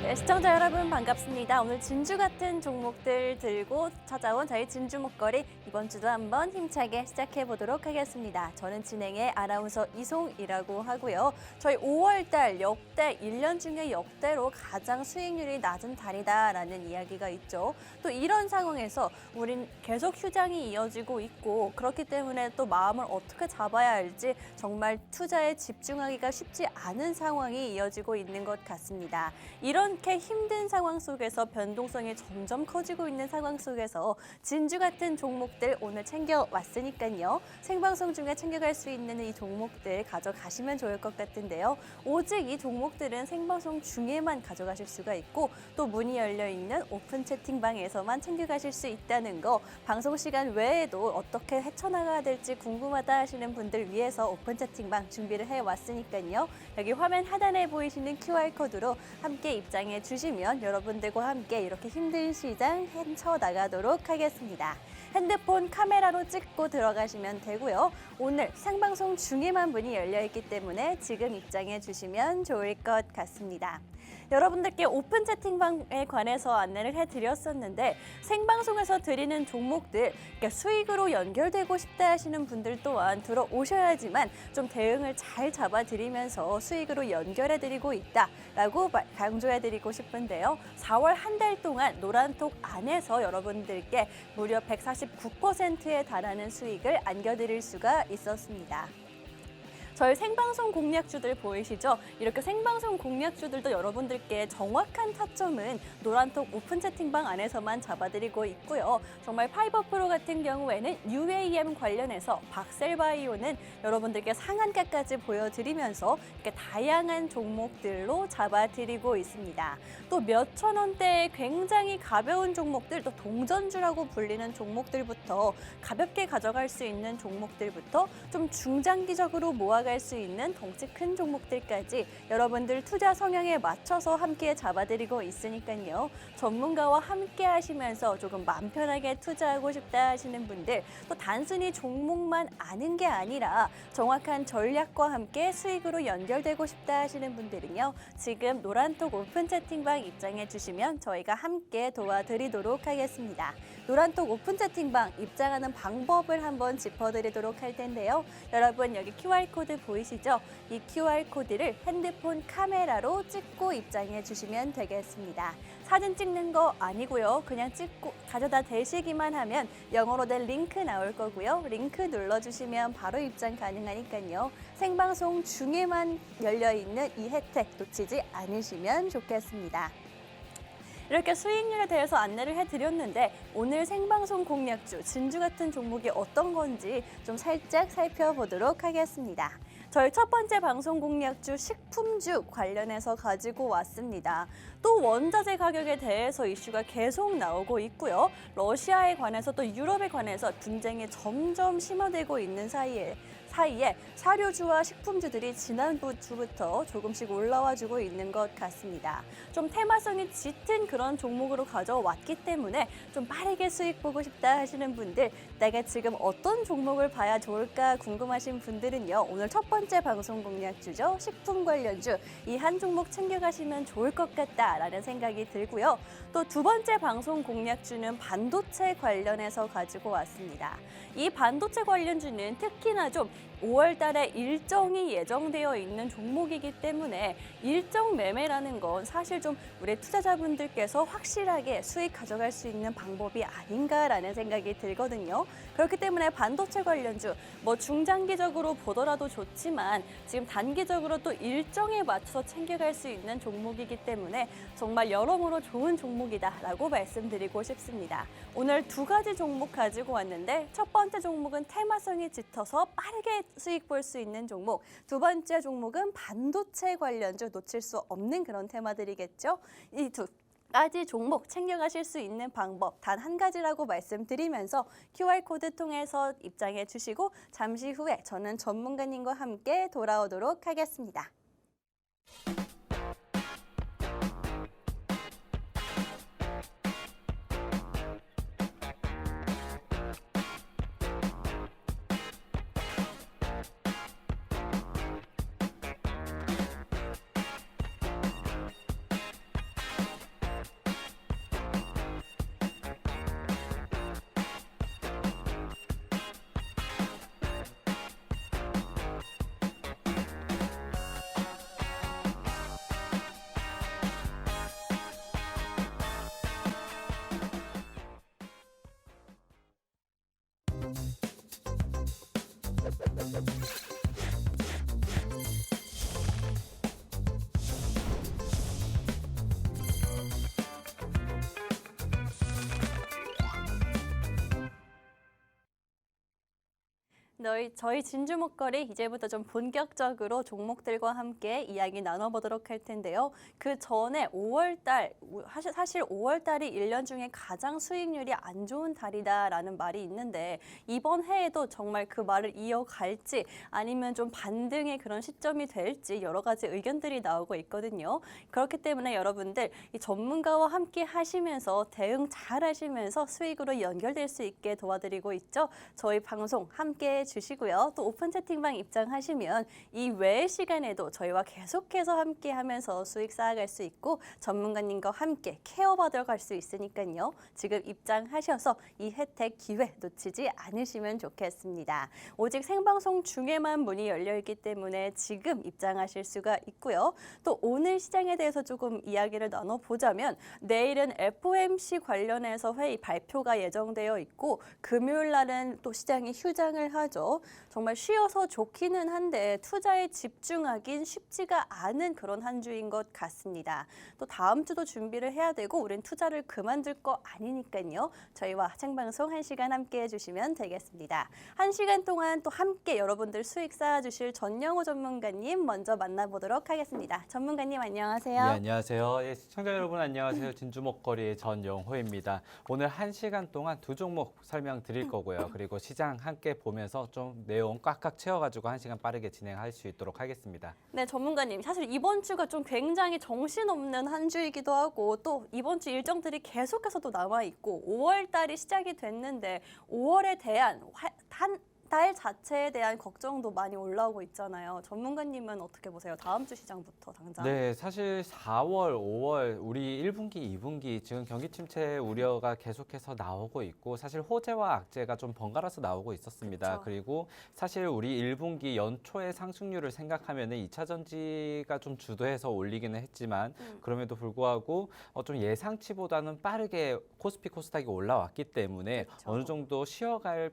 네, 시청자 여러분 반갑습니다. 오늘 진주 같은 종목들 들고 찾아온 저희 진주 목걸이 이번 주도 한번 힘차게 시작해 보도록 하겠습니다. 저는 진행의 아나운서 이송이라고 하고요. 저희 5월달 역대 1년 중에 역대로 가장 수익률이 낮은 달이다라는 이야기가 있죠. 또 이런 상황에서 우린 계속 휴장이 이어지고 있고 그렇기 때문에 또 마음을 어떻게 잡아야 할지 정말 투자에 집중하기가 쉽지 않은 상황이 이어지고 있는 것 같습니다. 이렇게 힘든 상황 속에서 변동성이 점점 커지고 있는 상황 속에서 진주 같은 종목들 오늘 챙겨왔으니까요. 생방송 중에 챙겨갈 수 있는 이 종목들 가져가시면 좋을 것 같은데요. 오직 이 종목들은 생방송 중에만 가져가실 수가 있고 또 문이 열려있는 오픈 채팅방에서만 챙겨가실 수 있다는 거 방송 시간 외에도 어떻게 헤쳐나가야 될지 궁금하다 하시는 분들 위해서 오픈 채팅방 준비를 해왔으니까요. 여기 화면 하단에 보이시는 QR코드로 함께 입장해 주시면 여러분들과 함께 이렇게 힘든 시장 헤쳐나가도록 하겠습니다. 핸드폰 카메라로 찍고 들어가시면 되고요. 오늘 생방송 중에만 문이 열려있기 때문에 지금 입장해 주시면 좋을 것 같습니다. 여러분들께 오픈 채팅방에 관해서 안내를 해드렸었는데 생방송에서 드리는 종목들 그러니까 수익으로 연결되고 싶다 하시는 분들 또한 들어오셔야지만 좀 대응을 잘 잡아드리면서 수익으로 연결해드리고 있다라고 강조해드리고 싶은데요. 4월 한 달 동안 노란톡 안에서 여러분들께 무려 149%에 달하는 수익을 안겨드릴 수가 있었습니다. 저희 생방송 공략주들 보이시죠? 이렇게 생방송 공략주들도 여러분들께 정확한 타점은 노란톡 오픈 채팅방 안에서만 잡아드리고 있고요. 정말 파이버 프로 같은 경우에는 UAM 관련해서 박셀바이오는 여러분들께 상한가까지 보여드리면서 이렇게 다양한 종목들로 잡아드리고 있습니다. 또 몇천 원대의 굉장히 가벼운 종목들, 또 동전주라고 불리는 종목들부터 가볍게 가져갈 수 있는 종목들부터 좀 중장기적으로 모아갈 수 있는 덩치 큰 종목들까지 여러분들 투자 성향에 맞춰서 함께 잡아드리고 있으니까요. 전문가와 함께 하시면서 조금 마음 편하게 투자하고 싶다 하시는 분들, 또 단순히 종목만 아는 게 아니라 정확한 전략과 함께 수익으로 연결되고 싶다 하시는 분들은요. 지금 노란톡 오픈 채팅방 입장해 주시면 저희가 함께 도와드리도록 하겠습니다. 노란톡 오픈 채팅방 입장하는 방법을 한번 짚어드리도록 할 텐데요. 여러분 여기 QR코드 보이시죠? 이 QR코드를 핸드폰 카메라로 찍고 입장해 주시면 되겠습니다. 사진 찍는 거 아니고요. 그냥 찍고 가져다 대시기만 하면 영어로 된 링크 나올 거고요. 링크 눌러주시면 바로 입장 가능하니까요. 생방송 중에만 열려있는 이 혜택 놓치지 않으시면 좋겠습니다. 이렇게 수익률에 대해서 안내를 해드렸는데 오늘 생방송 공략주, 진주 같은 종목이 어떤 건지 좀 살짝 살펴보도록 하겠습니다. 저희 첫 번째 방송 공략주 식품주 관련해서 가지고 왔습니다. 또 원자재 가격에 대해서 이슈가 계속 나오고 있고요. 러시아에 관해서 또 유럽에 관해서 분쟁이 점점 심화되고 있는 사이에 사료주와 식품주들이 지난주 주부터 조금씩 올라와주고 있는 것 같습니다. 좀 테마성이 짙은 그런 종목으로 가져왔기 때문에 좀 빠르게 수익 보고 싶다 하시는 분들, 내가 지금 어떤 종목을 봐야 좋을까 궁금하신 분들은요. 오늘 첫 번째 방송 공략주죠. 식품 관련주 이 한 종목 챙겨가시면 좋을 것 같다라는 생각이 들고요. 또 두 번째 방송 공략주는 반도체 관련해서 가지고 왔습니다. 이 반도체 관련주는 특히나 좀 5월 달에 일정이 예정되어 있는 종목이기 때문에 일정 매매라는 건 사실 좀 우리 투자자분들께서 확실하게 수익 가져갈 수 있는 방법이 아닌가라는 생각이 들거든요. 그렇기 때문에 반도체 관련주 뭐 중장기적으로 보더라도 좋지만 지금 단기적으로 또 일정에 맞춰서 챙겨갈 수 있는 종목이기 때문에 정말 여러모로 좋은 종목이다라고 말씀드리고 싶습니다. 오늘 두 가지 종목 가지고 왔는데 첫 번째 종목은 테마성이 짙어서 빠르게 수익 볼 수 있는 종목, 두 번째 종목은 반도체 관련주 놓칠 수 없는 그런 테마들이겠죠. 이 두 가지 종목 챙겨가실 수 있는 방법 단 한 가지라고 말씀드리면서 QR코드 통해서 입장해 주시고 잠시 후에 저는 전문가님과 함께 돌아오도록 하겠습니다. 저희 진주 목걸이 이제부터 좀 본격적으로 종목들과 함께 이야기 나눠보도록 할 텐데요. 그 전에 5월달, 사실 5월달이 1년 중에 가장 수익률이 안 좋은 달이다라는 말이 있는데 이번 해에도 정말 그 말을 이어갈지 아니면 좀 반등의 그런 시점이 될지 여러 가지 의견들이 나오고 있거든요. 그렇기 때문에 여러분들 이 전문가와 함께 하시면서 대응 잘 하시면서 수익으로 연결될 수 있게 도와드리고 있죠. 저희 방송 함께 주시고요. 또 오픈 채팅방 입장하시면 이 외의 시간에도 저희와 계속해서 함께 하면서 수익 쌓아갈 수 있고 전문가님과 함께 케어받아 갈 수 있으니까요. 지금 입장하셔서 이 혜택 기회 놓치지 않으시면 좋겠습니다. 오직 생방송 중에만 문이 열려 있기 때문에 지금 입장하실 수가 있고요. 또 오늘 시장에 대해서 조금 이야기를 나눠보자면 내일은 FOMC 관련해서 회의 발표가 예정되어 있고 금요일 날은 또 시장이 휴장을 하죠. 정말 쉬어서 좋기는 한데 투자에 집중하긴 쉽지가 않은 그런 한 주인 것 같습니다. 또 다음 주도 준비를 해야 되고 우린 투자를 그만둘 거 아니니까요. 저희와 생방송 1시간 함께 해주시면 되겠습니다. 1시간 동안 또 함께 여러분들 수익 쌓아주실 전영호 전문가님 먼저 만나보도록 하겠습니다. 전문가님 안녕하세요. 네, 안녕하세요. 예, 시청자 여러분 안녕하세요. 진주목걸이의 전영호입니다. 오늘 1시간 동안 두 종목 설명드릴 거고요. 그리고 시장 함께 보면서 좀 내용 꽉꽉 채워가지고 1시간 빠르게 진행할 수 있도록 하겠습니다. 네, 전문가님. 사실 이번 주가 좀 굉장히 정신없는 한 주이기도 하고 또 이번 주 일정들이 계속해서 또 남아있고 5월 달이 시작이 됐는데 5월에 대한 달 자체에 대한 걱정도 많이 올라오고 있잖아요. 전문가님은 어떻게 보세요? 다음 주 시장부터 당장. 네, 사실 4월, 5월 우리 1분기, 2분기 지금 경기 침체 우려가 계속해서 나오고 있고 사실 호재와 악재가 좀 번갈아서 나오고 있었습니다. 그쵸. 그리고 사실 우리 1분기 연초의 상승률을 생각하면은 2차 전지가 좀 주도해서 올리기는 했지만 그럼에도 불구하고 좀 예상치보다는 빠르게 코스피 코스닥이 올라왔기 때문에 그쵸. 어느 정도 쉬어갈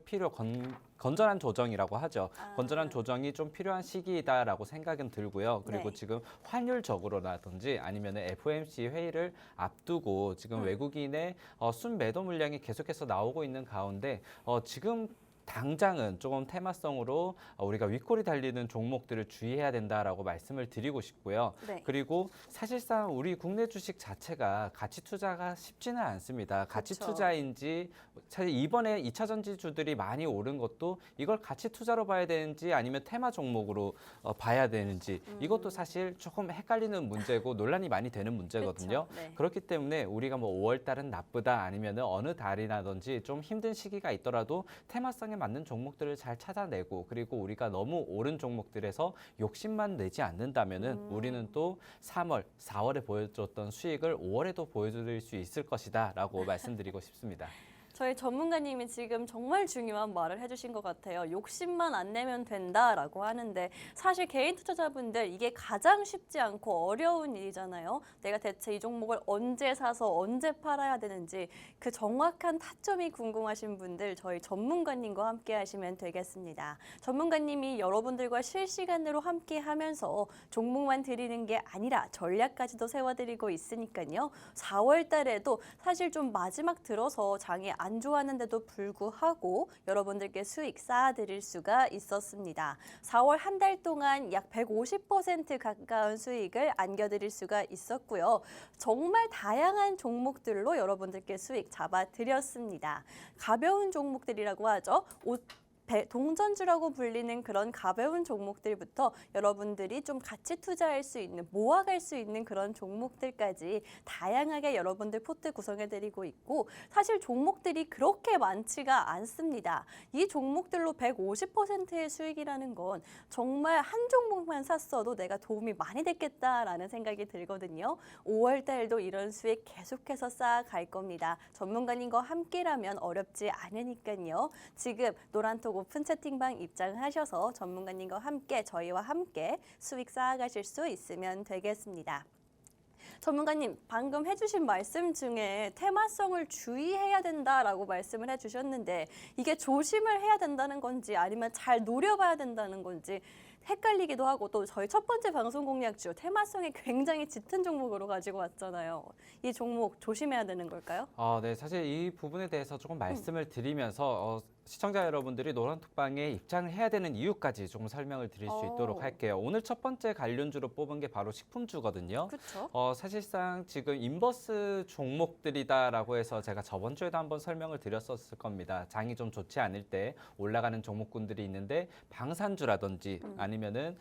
건전한 조정이라고 하죠. 건전한 조정이 좀 필요한 시기이다라고 생각은 들고요. 그리고 네. 지금 환율적으로라든지 아니면 FOMC 회의를 앞두고 지금 외국인의 순매도 물량이 계속해서 나오고 있는 가운데 지금 당장은 조금 테마성으로 우리가 윗골이 달리는 종목들을 주의해야 된다라고 말씀을 드리고 싶고요. 네. 그리고 사실상 우리 국내 주식 자체가 가치 투자가 쉽지는 않습니다. 가치 그쵸. 투자인지 사실 이번에 2차 전지주들이 많이 오른 것도 이걸 가치 투자로 봐야 되는지 아니면 테마 종목으로 봐야 되는지 이것도 사실 조금 헷갈리는 문제고 논란이 많이 되는 문제거든요. 그쵸. 네. 그렇기 때문에 우리가 뭐 5월 달은 나쁘다 아니면 어느 달이라든지 좀 힘든 시기가 있더라도 테마성에 맞는 종목들을 잘 찾아내고 그리고 우리가 너무 오른 종목들에서 욕심만 내지 않는다면은 우리는 또 3월, 4월에 보여줬던 수익을 5월에도 보여드릴 수 있을 것이다라고 말씀드리고 싶습니다. 저희 전문가님이 지금 정말 중요한 말을 해주신 것 같아요. 욕심만 안 내면 된다라고 하는데 사실 개인 투자자분들 이게 가장 쉽지 않고 어려운 일이잖아요. 내가 대체 이 종목을 언제 사서 언제 팔아야 되는지 그 정확한 타점이 궁금하신 분들 저희 전문가님과 함께 하시면 되겠습니다. 전문가님이 여러분들과 실시간으로 함께 하면서 종목만 드리는 게 아니라 전략까지도 세워드리고 있으니까요. 4월 달에도 사실 좀 마지막 들어서 장이 안 좋았는데도 불구하고 여러분들께 수익 쌓아드릴 수가 있었습니다. 4월 한 달 동안 약 150% 가까운 수익을 안겨드릴 수가 있었고요. 정말 다양한 종목들로 여러분들께 수익 잡아드렸습니다. 가벼운 종목들이라고 하죠. 동전주라고 불리는 그런 가벼운 종목들부터 여러분들이 좀 같이 투자할 수 있는, 모아갈 수 있는 그런 종목들까지 다양하게 여러분들 포트 구성해드리고 있고 사실 종목들이 그렇게 많지가 않습니다. 이 종목들로 150%의 수익이라는 건 정말 한 종목만 샀어도 내가 도움이 많이 됐겠다라는 생각이 들거든요. 5월 달도 이런 수익 계속해서 쌓아갈 겁니다. 전문가님과 함께라면 어렵지 않으니까요. 지금 노란톡 오픈 채팅방 입장하셔서 전문가님과 함께 저희와 함께 수익 쌓아가실 수 있으면 되겠습니다. 전문가님, 방금 해주신 말씀 중에 테마성을 주의해야 된다라고 말씀을 해주셨는데 이게 조심을 해야 된다는 건지 아니면 잘 노려봐야 된다는 건지 헷갈리기도 하고 또 저희 첫 번째 방송 공략주 테마성이 굉장히 짙은 종목으로 가지고 왔잖아요. 이 종목 조심해야 되는 걸까요? 네, 사실 이 부분에 대해서 조금 말씀을 드리면서 시청자 여러분들이 노란톡방에 입장을 해야 되는 이유까지 조금 설명을 드릴 수 있도록 할게요. 오늘 첫 번째 관련주로 뽑은 게 바로 식품주거든요. 그렇죠. 사실상 지금 인버스 종목들이다라고 해서 제가 저번 주에도 한번 설명을 드렸었을 겁니다. 장이 좀 좋지 않을 때 올라가는 종목군들이 있는데 방산주라든지 아니면은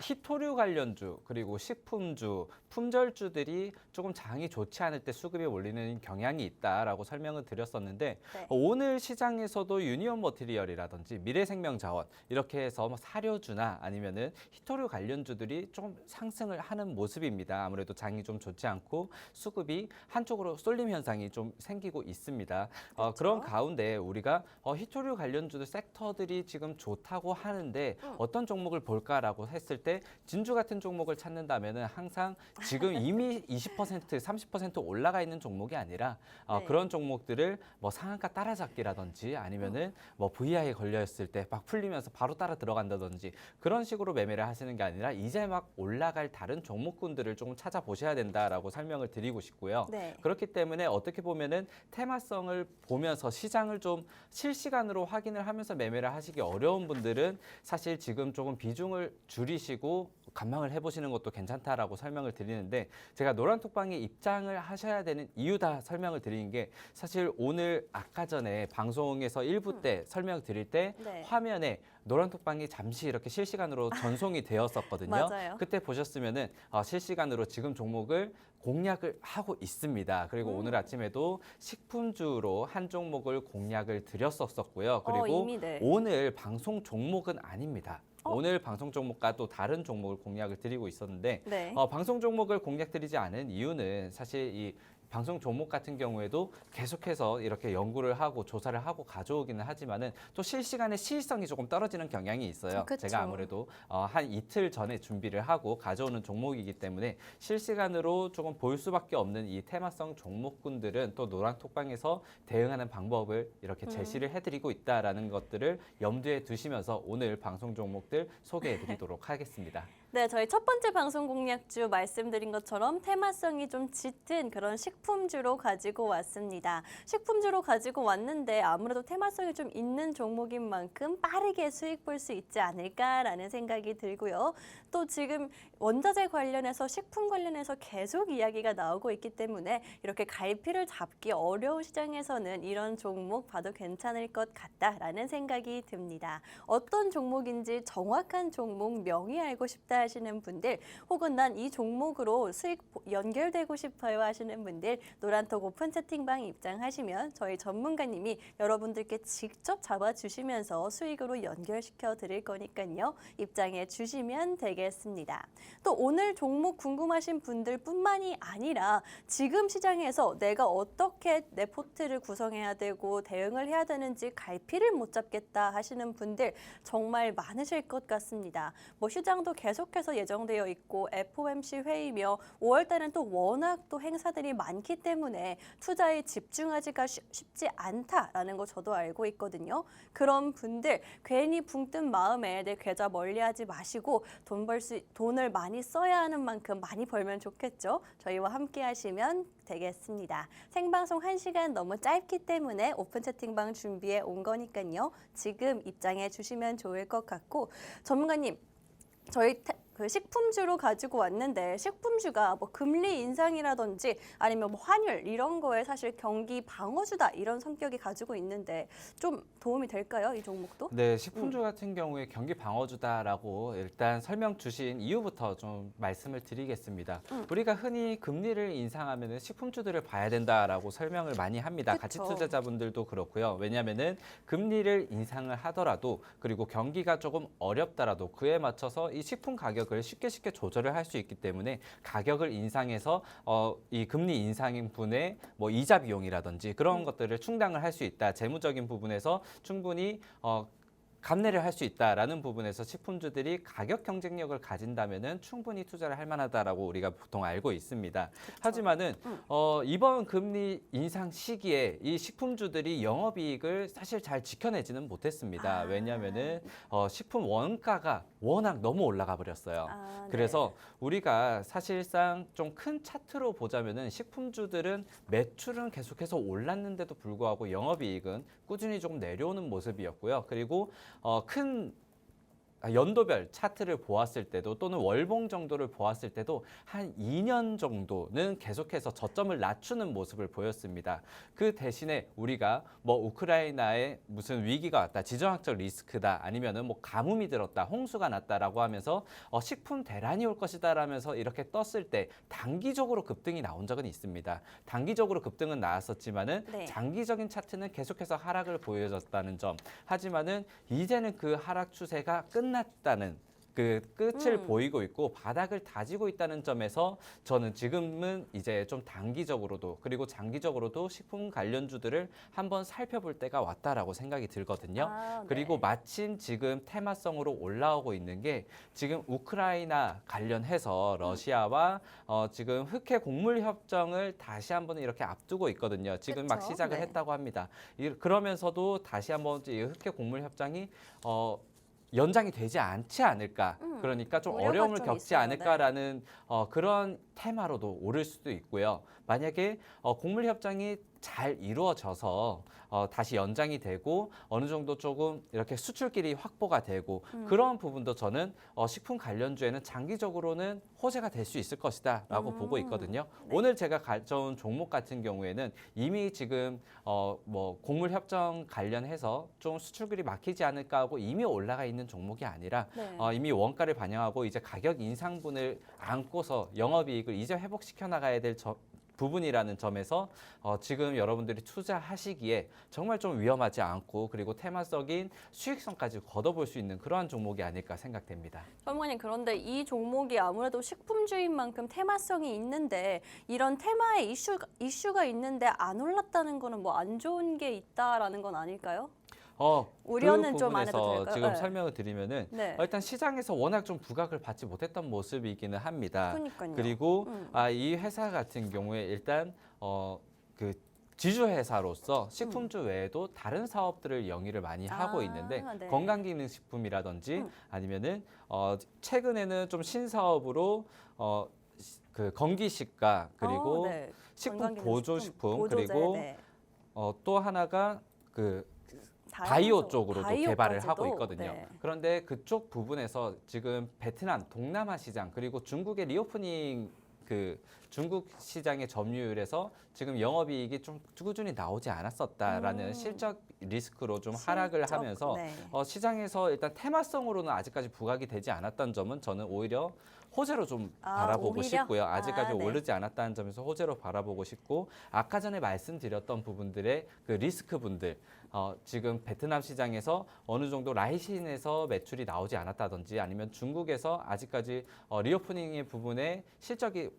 희토류 관련주 그리고 식품주, 품절주들이 조금 장이 좋지 않을 때 수급이 몰리는 경향이 있다라고 설명을 드렸었는데 네. 오늘 시장에서도 유니온 머티리얼이라든지 미래생명자원 이렇게 해서 뭐 사료주나 아니면은 희토류 관련주들이 좀 상승을 하는 모습입니다. 아무래도 장이 좀 좋지 않고 수급이 한쪽으로 쏠림 현상이 좀 생기고 있습니다. 그런 가운데 우리가 희토류 관련주들 섹터들이 지금 좋다고 하는데 어떤 종목을 볼까라고 했을 때 진주 같은 종목을 찾는다면은 항상 지금 이미 20%, 30% 올라가 있는 종목이 아니라 네. 그런 종목들을 뭐 상한가 따라잡기라든지 아니면은 뭐 VI에 걸려 있을 때 막 풀리면서 바로 따라 들어간다든지 그런 식으로 매매를 하시는 게 아니라 이제 막 올라갈 다른 종목군들을 조금 찾아보셔야 된다라고 설명을 드리고 싶고요. 네. 그렇기 때문에 어떻게 보면은 테마성을 보면서 시장을 좀 실시간으로 확인을 하면서 매매를 하시기 어려운 분들은 사실 지금 조금 비중을 줄이시고 관망을 해보시는 것도 괜찮다라고 설명을 드리는데 제가 노란톡방에 입장을 하셔야 되는 이유다 설명을 드리는 게 사실 오늘 아까 전에 방송에서 1부 때 설명 드릴 때 네. 화면에 노란톡방이 잠시 이렇게 실시간으로 전송이 되었었거든요. 맞아요. 그때 보셨으면은 실시간으로 지금 종목을 공략을 하고 있습니다. 그리고 오늘 아침에도 식품주로 한 종목을 공략을 드렸었고요. 그리고 이미 네. 오늘 방송 종목은 아닙니다. 오늘 방송 종목과 또 다른 종목을 공략을 드리고 있었는데 네. 방송 종목을 공략드리지 않은 이유는 사실 이 방송 종목 같은 경우에도 계속해서 이렇게 연구를 하고 조사를 하고 가져오기는 하지만은 또 실시간에 시의성이 조금 떨어지는 경향이 있어요. 그쵸. 제가 아무래도 한 이틀 전에 준비를 하고 가져오는 종목이기 때문에 실시간으로 조금 볼 수밖에 없는 이 테마성 종목군들은 또 노란톡방에서 대응하는 방법을 이렇게 제시를 해드리고 있다라는 것들을 염두에 두시면서 오늘 방송 종목들 소개해드리도록 하겠습니다. 네, 저희 첫 번째 방송 공략주 말씀드린 것처럼 테마성이 좀 짙은 그런 식품주로 가지고 왔습니다. 식품주로 가지고 왔는데 아무래도 테마성이 좀 있는 종목인 만큼 빠르게 수익 볼 수 있지 않을까라는 생각이 들고요. 또 지금 원자재 관련해서 식품 관련해서 계속 이야기가 나오고 있기 때문에 이렇게 갈피를 잡기 어려운 시장에서는 이런 종목 봐도 괜찮을 것 같다라는 생각이 듭니다. 어떤 종목인지 정확한 종목 명의 알고 싶다 하시는 분들 혹은 난 이 종목으로 수익 연결되고 싶어요 하시는 분들 노란톡 오픈 채팅방 입장하시면 저희 전문가님이 여러분들께 직접 잡아주시면서 수익으로 연결시켜 드릴 거니까요. 입장해 주시면 되겠습니다. 또 오늘 종목 궁금하신 분들 뿐만이 아니라 지금 시장에서 내가 어떻게 내 포트를 구성해야 되고 대응을 해야 되는지 갈피를 못 잡겠다 하시는 분들 정말 많으실 것 같습니다. 뭐 휴장도 계속해서 예정되어 있고 FOMC 회의며 5월 달은 또 워낙 또 행사들이 많기 때문에 투자에 집중하기가 쉽지 않다라는 거 저도 알고 있거든요. 그런 분들 괜히 붕 뜬 마음에 내 계좌 멀리하지 마시고 돈을 많이 써야 하는 만큼 많이 벌면 좋겠죠. 저희와 함께 하시면 되겠습니다. 생방송 1시간 너무 짧기 때문에 오픈 채팅방 준비해 온 거니까요. 지금 입장해 주시면 좋을 것 같고 전문가님 저희 그 식품주로 가지고 왔는데 식품주가 뭐 금리 인상이라든지 아니면 뭐 환율 이런 거에 사실 경기 방어주다 이런 성격이 가지고 있는데 좀 도움이 될까요? 이 종목도? 네, 식품주 같은 경우에 경기 방어주다라고 일단 설명 주신 이유부터 좀 말씀을 드리겠습니다. 우리가 흔히 금리를 인상하면은 식품주들을 봐야 된다라고 설명을 많이 합니다. 그쵸. 가치 투자자분들도 그렇고요. 왜냐하면은 금리를 인상을 하더라도 그리고 경기가 조금 어렵더라도 그에 맞춰서 이 식품 가격을 쉽게 조절을 할 수 있기 때문에 가격을 인상해서 이 금리 인상분의 뭐 이자 비용이라든지 그런 것들을 충당을 할 수 있다. 재무적인 부분에서 충분히 감내를 할 수 있다라는 부분에서 식품주들이 가격 경쟁력을 가진다면은 충분히 투자를 할 만하다라고 우리가 보통 알고 있습니다. 하지만은 이번 금리 인상 시기에 이 식품주들이 영업이익을 사실 잘 지켜내지는 못했습니다. 왜냐하면은 식품 원가가 워낙 너무 올라가 버렸어요. 네. 그래서 우리가 사실상 좀 큰 차트로 보자면은 식품주들은 매출은 계속해서 올랐는데도 불구하고 영업이익은 꾸준히 조금 내려오는 모습이었고요. 그리고 큰 연도별 차트를 보았을 때도 또는 월봉 정도를 보았을 때도 한 2년 정도는 계속해서 저점을 낮추는 모습을 보였습니다. 그 대신에 우리가 뭐 우크라이나에 무슨 위기가 왔다, 지정학적 리스크다, 아니면은 뭐 가뭄이 들었다, 홍수가 났다라고 하면서 식품 대란이 올 것이다라면서 이렇게 떴을 때 단기적으로 급등이 나온 적은 있습니다. 단기적으로 급등은 나왔었지만은 네. 장기적인 차트는 계속해서 하락을 보여줬다는 점. 하지만은 이제는 그 하락 추세가 끝났다는 그 끝을 보이고 있고 바닥을 다지고 있다는 점에서 저는 지금은 이제 좀 단기적으로도 그리고 장기적으로도 식품 관련주들을 한번 살펴볼 때가 왔다라고 생각이 들거든요. 네. 그리고 마침 지금 테마성으로 올라오고 있는 게 지금 우크라이나 관련해서 러시아와 지금 흑해 곡물 협정을 다시 한번 이렇게 앞두고 있거든요. 지금 막 그쵸? 시작을 네. 했다고 합니다. 그러면서도 다시 한번 이 흑해 곡물 협정이 연장이 되지 않지 않을까. 그러니까 좀 우려가 어려움을 좀 겪지 있어요. 않을까라는 그런 테마로도 오를 수도 있고요. 만약에 곡물 협정이 잘 이루어져서 다시 연장이 되고 어느 정도 조금 이렇게 수출길이 확보가 되고 그런 부분도 저는 식품 관련주에는 장기적으로는 호재가 될 수 있을 것이다라고 보고 있거든요. 네. 오늘 제가 가져온 종목 같은 경우에는 이미 지금 뭐 곡물 협정 관련해서 좀 수출길이 막히지 않을까 하고 이미 올라가 있는 종목이 아니라 네. 이미 원가를 반영하고 이제 가격 인상분을 안고서 영업이익을 이제 회복시켜 나가야 될 부분이라는 점에서 지금 여러분들이 투자하시기에 정말 좀 위험하지 않고 그리고 테마적인 수익성까지 걷어볼 수 있는 그러한 종목이 아닐까 생각됩니다. 설마님, 그런데 이 종목이 아무래도 식품주인 만큼 테마성이 있는데 이런 테마의 이슈가 있는데 안 올랐다는 거는 뭐 안 좋은 게 있다라는 건 아닐까요? 우려는 그 좀 안 해도 부분에서 될까요? 지금 네. 설명을 드리면은 네. 일단 시장에서 워낙 좀 부각을 받지 못했던 모습이기는 합니다. 그러니까요. 그리고 이 회사 같은 경우에 일단 그 지주 회사로서 식품주 외에도 다른 사업들을 영위를 많이 하고 있는데 네. 건강기능식품이라든지 아니면은 최근에는 좀 신사업으로 그 건기식가 그리고 네. 식품 건강기능식품, 보조식품 보조제, 그리고 네. 또 하나가 그 다양한 바이오 쪽으로도 개발을 바이오까지도? 하고 있거든요. 네. 그런데 그쪽 부분에서 지금 베트남, 동남아 시장 그리고 중국의 리오프닝 그 중국 시장의 점유율에서 지금 영업이익이 좀 꾸준히 나오지 않았었다라는 실적 리스크로 좀 하락을 실적, 하면서 네. 시장에서 일단 테마성으로는 아직까지 부각이 되지 않았던 점은 저는 오히려 호재로 좀 바라보고 오히려? 싶고요. 아직까지 네. 오르지 않았다는 점에서 호재로 바라보고 싶고 아까 전에 말씀드렸던 부분들의 그 리스크 분들 지금 베트남 시장에서 어느 정도 라이신에서 매출이 나오지 않았다든지 아니면 중국에서 아직까지 리오프닝의 부분에 실적이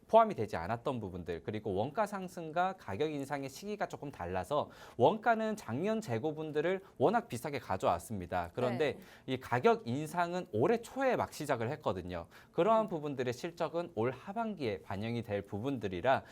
포함이 되지 않았던 부분들 그리고 원가 상승과 가격 인상의 시기가 조금 달라서 원가는 작년 재고분들을 워낙 비싸게 가져왔습니다. 그런데 이 가격 인상은 올해 초에 막 시작을 했거든요. 그러한 부분들의 실적은 올 하반기에 반영이 될 부분들이라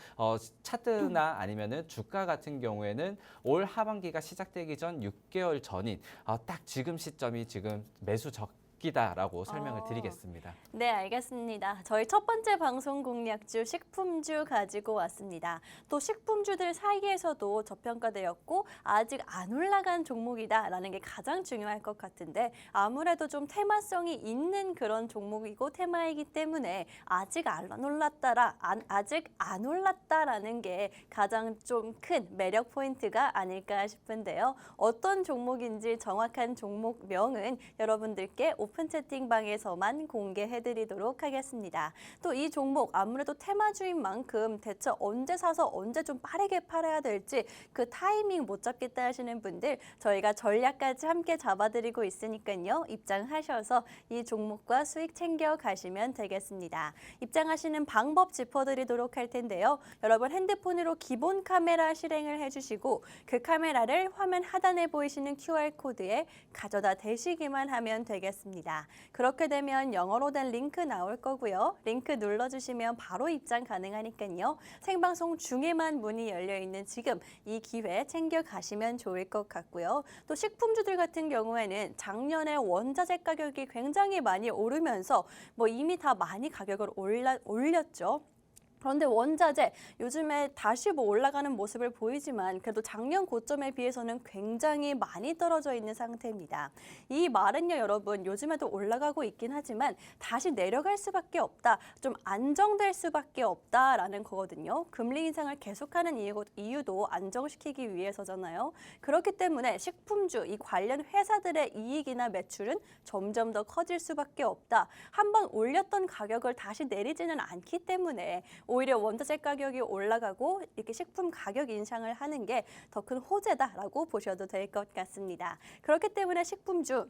차트나 아니면은 주가 같은 경우에는 올 하반기가 시작되기 전 6개월 전인 딱 지금 시점이 지금 매수 적기다라고 설명을 드리겠습니다. 네, 알겠습니다. 저희 첫 번째 방송 공략주 식품주 가지고 왔습니다. 또 식품주들 사이에서도 저평가되었고 아직 안 올라간 종목이다라는 게 가장 중요할 것 같은데 아무래도 좀 테마성이 있는 그런 종목이고 테마이기 때문에 아직 안 올랐다라는 게 가장 좀 큰 매력 포인트가 아닐까 싶은데요. 어떤 종목인지 정확한 종목명은 여러분들께 오픈 채팅방에서만 공개해드리도록 하겠습니다. 또 이 종목 아무래도 테마주인 만큼 대체 언제 사서 언제 좀 빠르게 팔아야 될지 그 타이밍 못 잡겠다 하시는 분들 저희가 전략까지 함께 잡아드리고 있으니까요. 입장하셔서 이 종목과 수익 챙겨 가시면 되겠습니다. 입장하시는 방법 짚어드리도록 할 텐데요. 여러분 핸드폰으로 기본 카메라 실행을 해주시고 그 카메라를 화면 하단에 보이시는 QR코드에 가져다 대시기만 하면 되겠습니다. 그렇게 되면 영어로 된 링크 나올 거고요. 링크 눌러주시면 바로 입장 가능하니까요. 생방송 중에만 문이 열려있는 지금 이 기회 챙겨 가시면 좋을 것 같고요. 또 식품주들 같은 경우에는 작년에 원자재 가격이 굉장히 많이 오르면서 이미 다 많이 가격을 올렸죠. 그런데 원자재 요즘에 다시 올라가는 모습을 보이지만 그래도 작년 고점에 비해서는 굉장히 많이 떨어져 있는 상태입니다. 이 말은요, 여러분 요즘에도 올라가고 있긴 하지만 다시 내려갈 수밖에 없다, 좀 안정될 수밖에 없다라는 거거든요. 금리 인상을 계속하는 이유도 안정시키기 위해서잖아요. 그렇기 때문에 식품주, 이 관련 회사들의 이익이나 매출은 점점 더 커질 수밖에 없다. 한번 올렸던 가격을 다시 내리지는 않기 때문에 오히려 원자재 가격이 올라가고 이렇게 식품 가격 인상을 하는 게 더 큰 호재다라고 보셔도 될 것 같습니다. 그렇기 때문에 식품주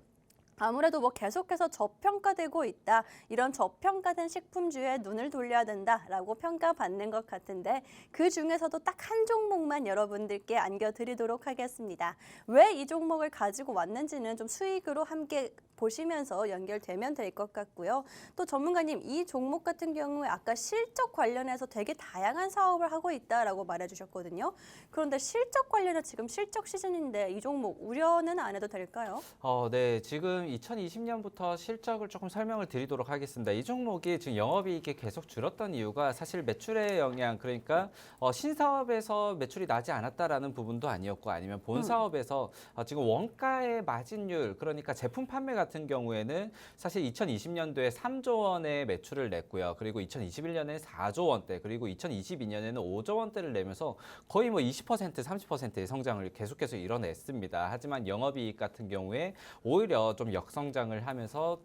아무래도 계속해서 저평가되고 있다. 이런 저평가된 식품주에 눈을 돌려야 된다라고 평가받는 것 같은데 그 중에서도 딱 한 종목만 여러분들께 안겨드리도록 하겠습니다. 왜 이 종목을 가지고 왔는지는 좀 수익으로 함께 보시면서 연결되면 될 것 같고요. 또 전문가님, 이 종목 같은 경우에 아까 실적 관련해서 되게 다양한 사업을 하고 있다라고 말해주셨거든요. 그런데 실적 관련해 지금 실적 시즌인데 이 종목 우려는 안 해도 될까요? 네, 지금 2020년부터 실적을 조금 설명을 드리도록 하겠습니다. 이 종목이 지금 영업이익이 계속 줄었던 이유가 사실 매출의 영향, 그러니까 신사업에서 매출이 나지 않았다라는 부분도 아니었고 아니면 본 사업에서 지금 원가의 마진율, 그러니까 제품 판매 같은 경우에는 사실 2020년도에 3조 원의 매출을 냈고요. 그리고 2021년에 4조 원대, 그리고 2022년에는 5조 원대를 내면서 거의 20%, 30%의 성장을 계속해서 이뤄냈습니다. 하지만 영업이익 같은 경우에 오히려 좀 역성장을 하면서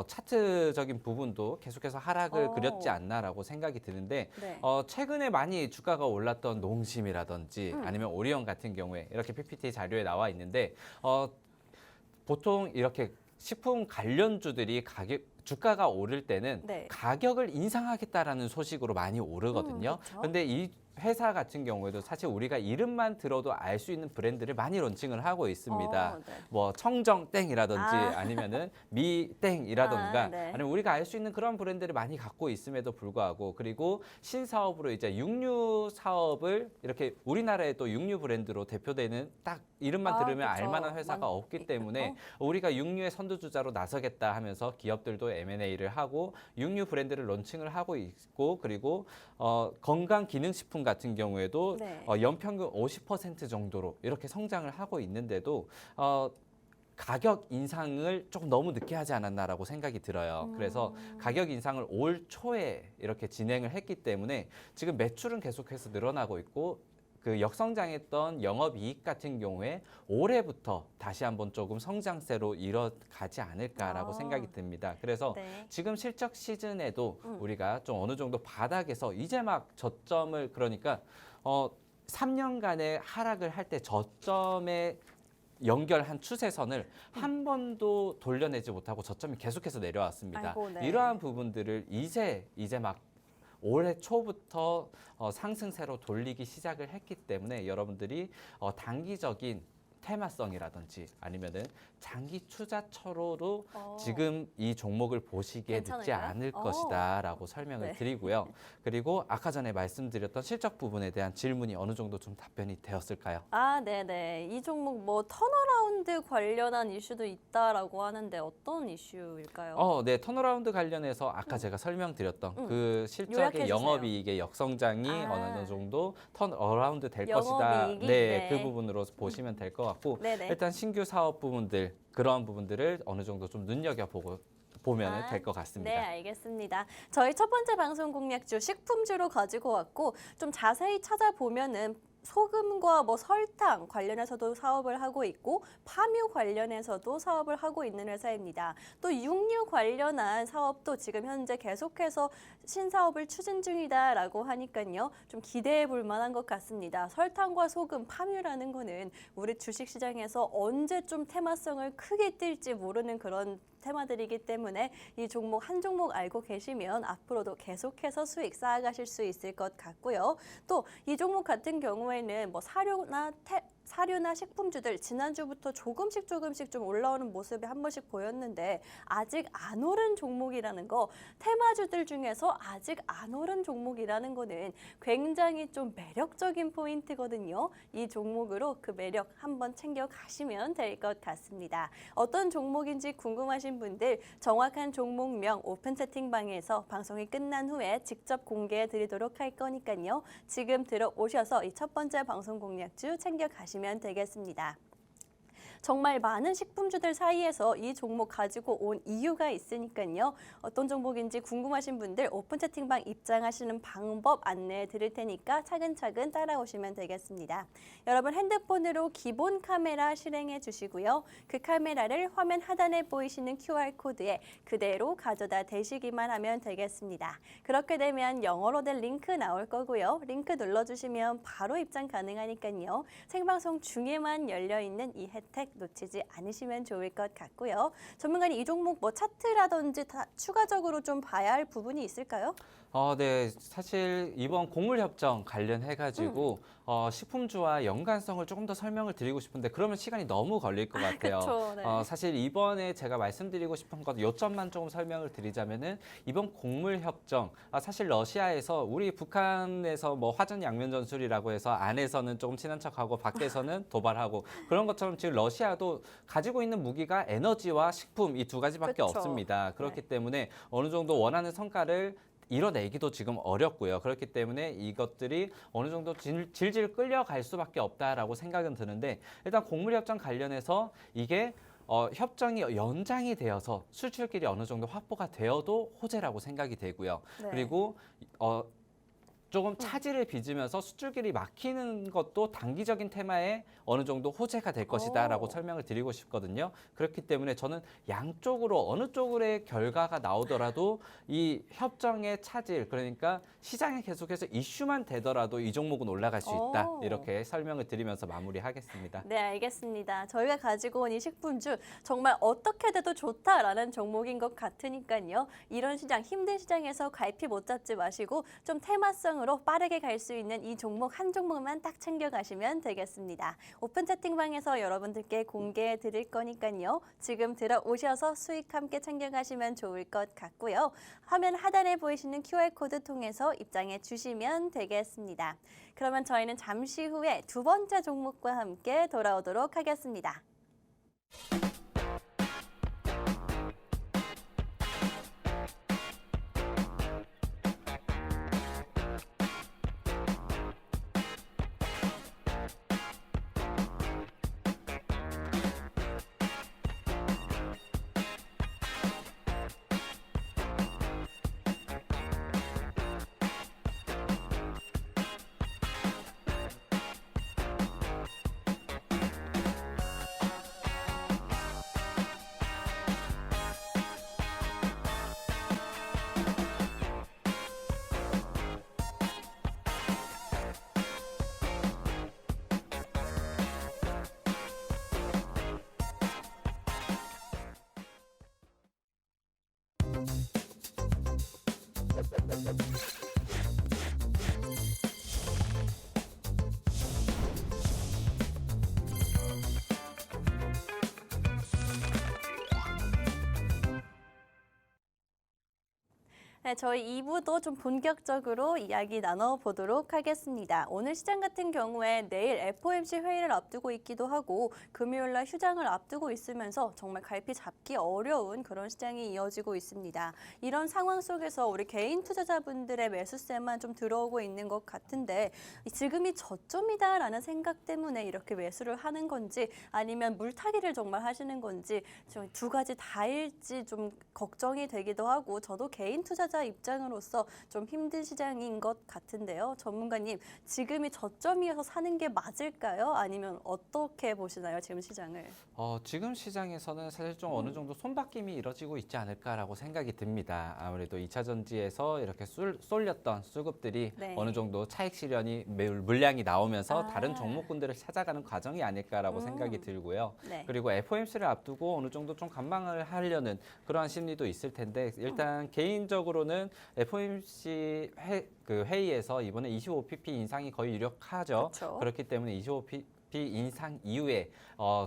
차트적인 부분도 계속해서 하락을 그렸지 않나라고 생각이 드는데 네. 최근에 많이 주가가 올랐던 농심이라든지 아니면 오리온 같은 경우에 이렇게 PPT 자료에 나와 있는데 보통 이렇게 식품 관련주들이 주가가 오를 때는 네. 가격을 인상하겠다라는 소식으로 많이 오르거든요. 그렇죠. 근데 이 회사 같은 경우에도 사실 우리가 이름만 들어도 알 수 있는 브랜드를 많이 론칭을 하고 있습니다. 네. 청정땡이라든지 아니면은 미땡이라던가 네. 아니면 우리가 알 수 있는 그런 브랜드를 많이 갖고 있음에도 불구하고, 그리고 신사업으로 이제 육류 사업을 이렇게 우리나라의 또 육류 브랜드로 대표되는 딱 이름만 들으면 그쵸. 알만한 회사가 없기 때문에 우리가 육류의 선두주자로 나서겠다 하면서 기업들도 M&A를 하고 육류 브랜드를 론칭을 하고 있고, 그리고 건강기능식품 같은 경우에도 네. 연평균 50% 정도로 이렇게 성장을 하고 있는데도 가격 인상을 조금 너무 늦게 하지 않았나라고 생각이 들어요. 그래서 가격 인상을 올 초에 이렇게 진행을 했기 때문에 지금 매출은 계속해서 늘어나고 있고 그 역성장했던 영업이익 같은 경우에 올해부터 다시 한번 조금 성장세로 이뤄가지 않을까라고 생각이 듭니다. 그래서 네. 지금 실적 시즌에도 우리가 좀 어느 정도 바닥에서 이제 막 저점을, 그러니까 3년간의 하락을 할 때 저점에 연결한 추세선을 한 번도 돌려내지 못하고 저점이 계속해서 내려왔습니다. 아이고, 네. 이러한 부분들을 이제 막 올해 초부터 상승세로 돌리기 시작을 했기 때문에 여러분들이 단기적인 테마성이라든지 아니면은 장기 투자처로도 지금 이 종목을 보시기에 늦지 괜찮을까요? 않을 것이다라고 설명을 네. 드리고요. 그리고 아까 전에 말씀드렸던 실적 부분에 대한 질문이 어느 정도 좀 답변이 되었을까요? 네네. 이 종목 턴어라운드 관련한 이슈도 있다라고 하는데 어떤 이슈일까요? 네, 턴어라운드 관련해서 아까 제가 설명드렸던 그 실적의 요약해 주세요. 영업이익의 역성장이 어느 정도 턴어라운드 될 것이다. 영업이익이? 네, 네. 그 부분으로 보시면 될 것 같고 네네. 일단 신규 사업 부분들, 그런 부분들을 어느 정도 좀 보면 될 것 같습니다. 네, 알겠습니다. 저희 첫 번째 방송 공략주 식품주로 가지고 왔고 좀 자세히 찾아보면은 소금과 뭐 설탕 관련해서도 사업을 하고 있고 파묘 관련해서도 사업을 하고 있는 회사입니다. 또 육류 관련한 사업도 지금 현재 계속해서 신사업을 추진 중이다라고 하니까요. 좀 기대해 볼 만한 것 같습니다. 설탕과 소금, 파묘라는 거는 우리 주식시장에서 언제 좀 테마성을 크게 띨지 모르는 그런 테마들이기 때문에 이 종목 한 종목 알고 계시면 앞으로도 계속해서 수익 쌓아가실 수 있을 것 같고요. 또 이 종목 같은 경우에는 뭐 사료나 식품주들 지난주부터 조금씩 좀 올라오는 모습이 한 번씩 보였는데 아직 안 오른 종목이라는 거, 테마주들 중에서 아직 안 오른 종목이라는 거는 굉장히 좀 매력적인 포인트거든요. 이 종목으로 그 매력 한번 챙겨 가시면 될 것 같습니다. 어떤 종목인지 궁금하신 분들 정확한 종목명 오픈 채팅방에서 방송이 끝난 후에 직접 공개해 드리도록 할 거니까요. 지금 들어오셔서 이 첫 번째 방송 공략주 챙겨 가시면 되겠습니다. 정말 많은 식품주들 사이에서 이 종목 가지고 온 이유가 있으니까요. 어떤 종목인지 궁금하신 분들 오픈 채팅방 입장하시는 방법 안내해 드릴 테니까 차근차근 따라오시면 되겠습니다. 여러분 핸드폰으로 기본 카메라 실행해 주시고요. 그 카메라를 화면 하단에 보이시는 QR코드에 그대로 가져다 대시기만 하면 되겠습니다. 그렇게 되면 영어로 된 링크 나올 거고요. 링크 눌러주시면 바로 입장 가능하니까요. 생방송 중에만 열려있는 이 혜택 놓치지 않으시면 좋을 것 같고요. 전문가님 이 종목 뭐 차트라든지 다 추가적으로 좀 봐야 할 부분이 있을까요? 네. 사실 이번 곡물협정 관련해가지고 식품주와 연관성을 조금 더 설명을 드리고 싶은데 그러면 시간이 너무 걸릴 것 같아요. 그쵸, 네. 사실 이번에 제가 말씀드리고 싶은 것 요점만 조금 설명을 드리자면은 이번 곡물협정 사실 러시아에서 우리 북한에서 뭐 화전 양면 전술이라고 해서 안에서는 조금 친한 척하고 밖에서는 도발하고 그런 것처럼 지금 러시아도 가지고 있는 무기가 에너지와 식품 이 두 가지밖에 그쵸. 없습니다. 그렇기 네. 때문에 어느 정도 원하는 성과를 이뤄내기도 지금 어렵고요. 그렇기 때문에 이것들이 어느 정도 질질 끌려갈 수밖에 없다라고 생각은 드는데 일단 곡물협정 관련해서 이게 협정이 연장이 되어서 수출길이 어느 정도 확보가 되어도 호재라고 생각이 되고요. 네. 그리고 조금 차질을 빚으면서 수출길이 막히는 것도 단기적인 테마에 어느 정도 호재가 될 것이다라고 설명을 드리고 싶거든요. 그렇기 때문에 저는 양쪽으로 어느 쪽의 결과가 나오더라도 이 협정의 차질, 그러니까 시장에 계속해서 이슈만 되더라도 이 종목은 올라갈 수 있다. 이렇게 설명을 드리면서 마무리하겠습니다. 네, 알겠습니다. 저희가 가지고 온 이 식품주 정말 어떻게 돼도 좋다라는 종목인 것 같으니까요. 이런 시장, 힘든 시장에서 갈피 못 잡지 마시고 좀 테마성으로 빠르게 갈 수 있는 이 종목 한 종목만 딱 챙겨가시면 되겠습니다. 오픈 채팅방에서 여러분들께 공개해 드릴 거니까요. 지금 들어오셔서 수익 함께 챙겨가시면 좋을 것 같고요. 화면 하단에 보이시는 QR코드 통해서 입장해 주시면 되겠습니다. 그러면 저희는 잠시 후에 두 번째 종목과 함께 돌아오도록 하겠습니다. 네, 저희 2부도 좀 본격적으로 이야기 나눠보도록 하겠습니다. 오늘 시장 같은 경우에 내일 FOMC 회의를 앞두고 있기도 하고 금요일 날 휴장을 앞두고 있으면서 정말 갈피 잡기 어려운 그런 시장이 이어지고 있습니다. 이런 상황 속에서 우리 개인 투자자분들의 매수세만 좀 들어오고 있는 것 같은데 지금이 저점이다라는 생각 때문에 이렇게 매수를 하는 건지 아니면 물타기를 정말 하시는 건지 좀 두 가지 다일지 좀 걱정이 되기도 하고 저도 개인 투자자 투자자 입장으로서 좀 힘든 시장인 것 같은데요. 전문가님, 지금이 저점이어서 사는 게 맞을까요? 아니면 어떻게 보시나요, 지금 시장을? 지금 시장에서는 사실 좀 어느 정도 손바뀜이 이뤄지고 있지 않을까라고 생각이 듭니다. 아무래도 2차 전지에서 이렇게 쏠렸던 수급들이 네. 어느 정도 차익 실현이 물량이 나오면서 아. 다른 종목군들을 찾아가는 과정이 아닐까라고 생각이 들고요. 네. 그리고 FOMC를 앞두고 어느 정도 좀 관망을 하려는 그러한 심리도 있을 텐데 일단 개인적으로는 FOMC 회의에서 이번에 25pp 인상이 거의 유력하죠. 그렇죠. 그렇기 때문에 25pp 인상 이후에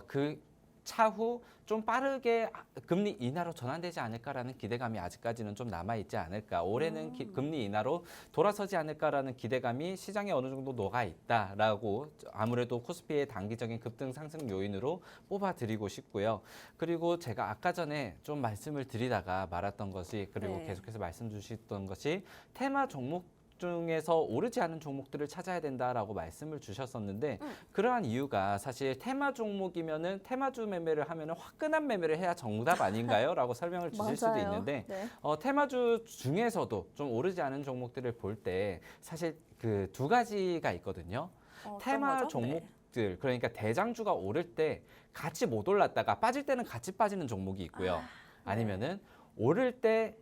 그 차후 좀 빠르게 금리 인하로 전환되지 않을까라는 기대감이 아직까지는 좀 남아있지 않을까. 올해는 금리 인하로 돌아서지 않을까라는 기대감이 시장에 어느 정도 녹아 있다라고 아무래도 코스피의 단기적인 급등 상승 요인으로 뽑아드리고 싶고요. 그리고 제가 아까 전에 좀 말씀을 드리다가 말았던 것이 그리고 네. 계속해서 말씀 주셨던 것이 테마 종목 중에서 오르지 않은 종목들을 찾아야 된다라고 말씀을 주셨었는데 그러한 이유가 사실 테마 종목이면은 테마주 매매를 하면은 화끈한 매매를 해야 정답 아닌가요?라고 설명을 주실 수도 맞아요. 있는데 네. 테마주 중에서도 좀 오르지 않은 종목들을 볼 때 사실 그 두 가지가 있거든요. 어떤 테마 거죠? 종목들 그러니까 대장주가 오를 때 같이 못 올랐다가 빠질 때는 같이 빠지는 종목이 있고요. 네. 아니면은 오를 때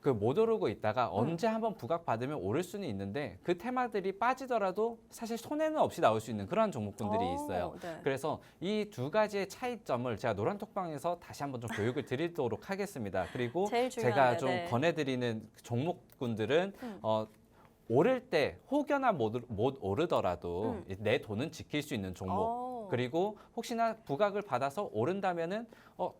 그 못 오르고 있다가 언제 한번 부각받으면 오를 수는 있는데 그 테마들이 빠지더라도 사실 손해는 없이 나올 수 있는 그런 종목군들이 있어요. 네. 그래서 이 두 가지의 차이점을 제가 노란톡방에서 다시 한번 좀 교육을 드리도록 하겠습니다. 그리고 제일 제가 중요하네요. 좀 네. 권해드리는 종목군들은 오를 때 혹여나 못 오르더라도 내 돈은 지킬 수 있는 종목. 그리고 혹시나 부각을 받아서 오른다면은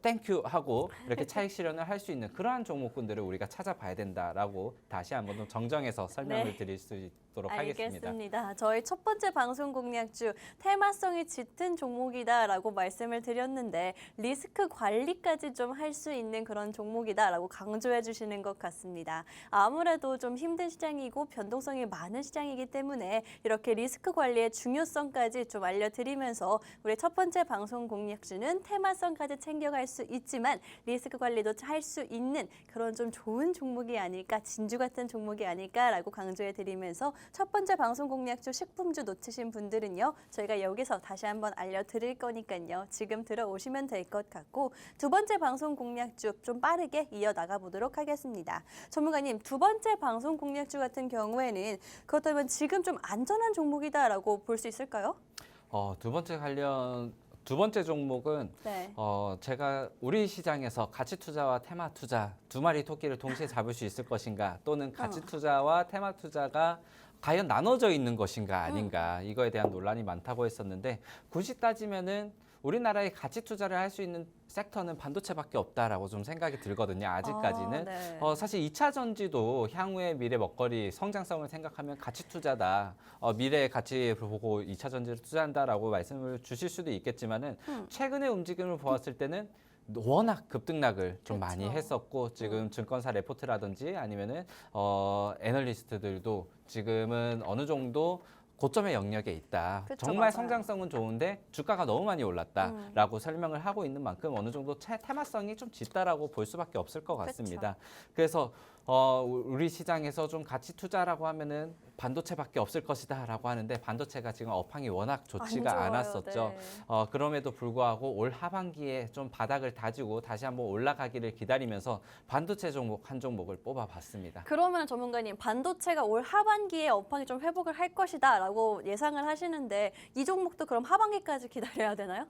땡큐 하고 이렇게 차익 실현을 할 수 있는 그러한 종목군들을 우리가 찾아봐야 된다라고 다시 한번 좀 정정해서 설명을 네. 드릴 수 있도록 하겠습니다. 알겠습니다. 저희 첫 번째 방송 공략주 테마성이 짙은 종목이다라고 말씀을 드렸는데 리스크 관리까지 좀 할 수 있는 그런 종목이다라고 강조해 주시는 것 같습니다. 아무래도 좀 힘든 시장이고 변동성이 많은 시장이기 때문에 이렇게 리스크 관리의 중요성까지 좀 알려드리면서 우리 첫 번째 방송 공략주는 테마성까지 챙겨갈 수 있지만 리스크 관리도 할 수 있는 그런 좀 좋은 종목이 아닐까, 진주 같은 종목이 아닐까라고 강조해 드리면서 첫 번째 방송 공략주 식품주 놓치신 분들은요, 저희가 여기서 다시 한번 알려드릴 거니까요. 지금 들어오시면 될 것 같고 두 번째 방송 공략주 좀 빠르게 이어나가 보도록 하겠습니다. 전문가님, 두 번째 방송 공략주 같은 경우에는 그렇다면 지금 좀 안전한 종목이다라고 볼 수 있을까요? 두 번째 종목은 네. 제가 우리 시장에서 가치 투자와 테마 투자 두 마리 토끼를 동시에 잡을 수 있을 것인가 또는 가치 투자와 테마 투자가 과연 나눠져 있는 것인가 아닌가 이거에 대한 논란이 많다고 했었는데 굳이 따지면은 우리나라에 가치 투자를 할 수 있는 섹터는 반도체밖에 없다라고 좀 생각이 들거든요. 아직까지는. 네. 사실 2차 전지도 향후의 미래 먹거리 성장성을 생각하면 가치 투자다. 미래의 가치 보고 2차 전지를 투자한다라고 말씀을 주실 수도 있겠지머는 최근의 움직임을 보았을 때는 워낙 급등락을 좀 많이 그렇죠. 했었고 지금 증권사 레포트라든지 아니면은 애널리스트들도 지금은 어느 정도 고점의 영역에 있다. 그쵸, 정말 맞아요. 성장성은 좋은데 주가가 너무 많이 올랐다라고 설명을 하고 있는 만큼 어느 정도 테마성이 좀 짙다라고 볼 수밖에 없을 것 같습니다. 그래서 우리 시장에서 좀 가치 투자라고 하면은 반도체밖에 없을 것이다라고 하는데 반도체가 지금 업황이 워낙 좋지가 안 좋아요. 않았었죠. 네. 그럼에도 불구하고 올 하반기에 좀 바닥을 다지고 다시 한번 올라가기를 기다리면서 반도체 종목 한 종목을 뽑아봤습니다. 그러면 전문가님, 반도체가 올 하반기에 업황이 좀 회복을 할 것이다라고 예상을 하시는데 이 종목도 그럼 하반기까지 기다려야 되나요?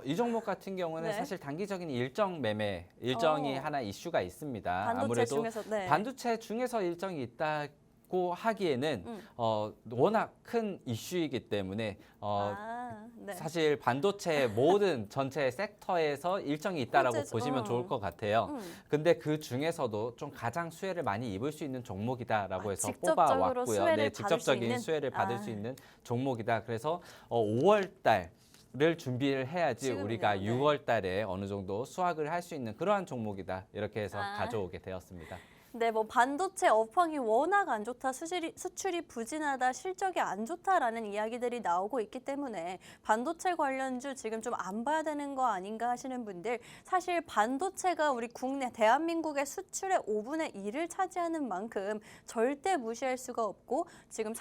이 종목 같은 경우는 네. 사실 단기적인 일정이 하나 이슈가 있습니다. 반도체 아무래도 중에서 네. 반도체 중에서 일정이 있다고 하기에는 워낙 큰 이슈이기 때문에 네. 사실 반도체 모든 전체 섹터에서 일정이 있다라고 실제죠. 보시면 좋을 것 같아요. 근데 그 중에서도 좀 가장 수혜를 많이 입을 수 있는 종목이다라고 해서 직접적으로 뽑아왔고요. 수혜를 네, 받을 수 직접적인 있는? 수혜를 받을 수 있는 종목이다. 그래서 5월 달을 준비를 해야지 지금요, 우리가 네. 6월 달에 어느 정도 수확을 할 수 있는 그러한 종목이다. 이렇게 해서 아. 가져오게 되었습니다. 네, 뭐 반도체 업황이 워낙 안 좋다, 수출이 부진하다, 실적이 안 좋다라는 이야기들이 나오고 있기 때문에 반도체 관련주 지금 좀 안 봐야 되는 거 아닌가 하시는 분들, 사실 반도체가 우리 국내 대한민국의 수출의 5분의 1을 차지하는 만큼 절대 무시할 수가 없고 지금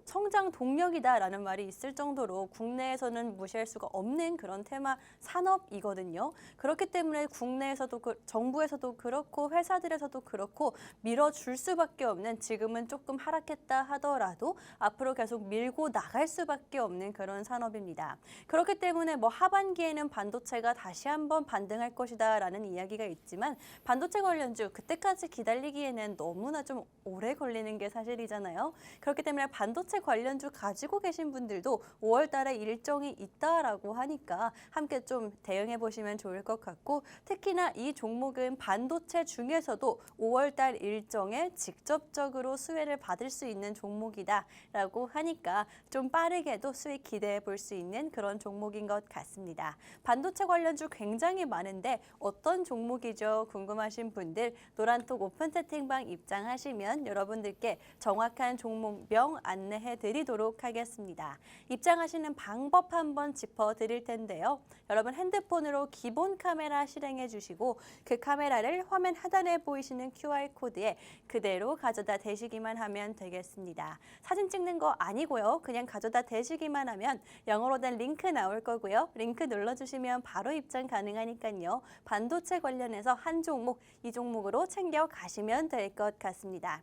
성장 동력이다라는 말이 있을 정도로 국내에서는 무시할 수가 없는 그런 테마 산업이거든요. 그렇기 때문에 국내에서도 정부에서도 그렇고 회사들에서도 그렇고 밀어줄 수밖에 없는, 지금은 조금 하락했다 하더라도 앞으로 계속 밀고 나갈 수밖에 없는 그런 산업입니다. 그렇기 때문에 뭐 하반기에는 반도체가 다시 한번 반등할 것이다라는 이야기가 있지만 반도체 관련주 그때까지 기다리기에는 너무나 좀 오래 걸리는 게 사실이잖아요. 그렇기 때문에 반도체 관련주 가지고 계신 분들도 5월 달에 일정이 있다라고 하니까 함께 좀 대응해 보시면 좋을 것 같고, 특히나 이 종목은 반도체 중에서도 5월 달 일정에 직접적으로 수혜를 받을 수 있는 종목이다라고 하니까 좀 빠르게도 수익 기대해 볼 수 있는 그런 종목인 것 같습니다. 반도체 관련주 굉장히 많은데 어떤 종목이죠? 궁금하신 분들 노란톡 오픈 채팅방 입장하시면 여러분들께 정확한 종목명 안내해 드리도록 하겠습니다. 입장하시는 방법 한번 짚어 드릴 텐데요. 여러분 핸드폰으로 기본 카메라 실행해 주시고 그 카메라를 화면 하단에 보이시는 QR코드에 그대로 가져다 대시기만 하면 되겠습니다. 사진 찍는 거 아니고요. 그냥 가져다 대시기만 하면 영어로 된 링크 나올 거고요. 링크 눌러주시면 바로 입장 가능하니까요. 반도체 관련해서 한 종목, 이 종목으로 챙겨 가시면 될 것 같습니다.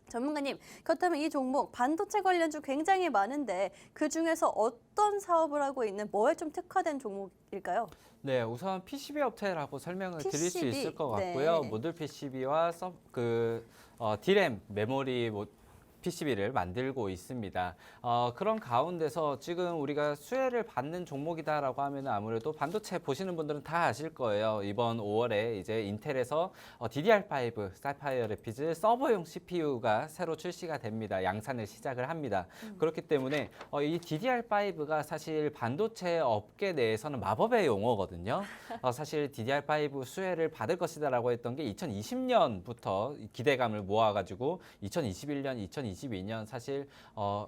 전문가님, 그렇다면 이 종목 반도체 관련주 굉장히 많은데 그중에서 어떤 사업을 하고 있는 뭐에 좀 특화된 종목일까요? 네, 우선 PCB 업체라고 설명을 드릴 수 PCB, 있을 것 같고요. 네. 모듈 PCB와 D램 메모리 PCB를 만들고 있습니다. 그런 가운데서 지금 우리가 수혜를 받는 종목이다라고 하면 아무래도 반도체 보시는 분들은 다 아실 거예요. 이번 5월에 이제 인텔에서 DDR5 사파이어 래피드 서버용 CPU가 새로 출시가 됩니다. 양산을 시작을 합니다. 그렇기 때문에 이 DDR5가 사실 반도체 업계 내에서는 마법의 용어거든요. 사실 DDR5 수혜를 받을 것이다라고 했던 게 2020년부터 기대감을 모아가지고 2021년, 2022년 사실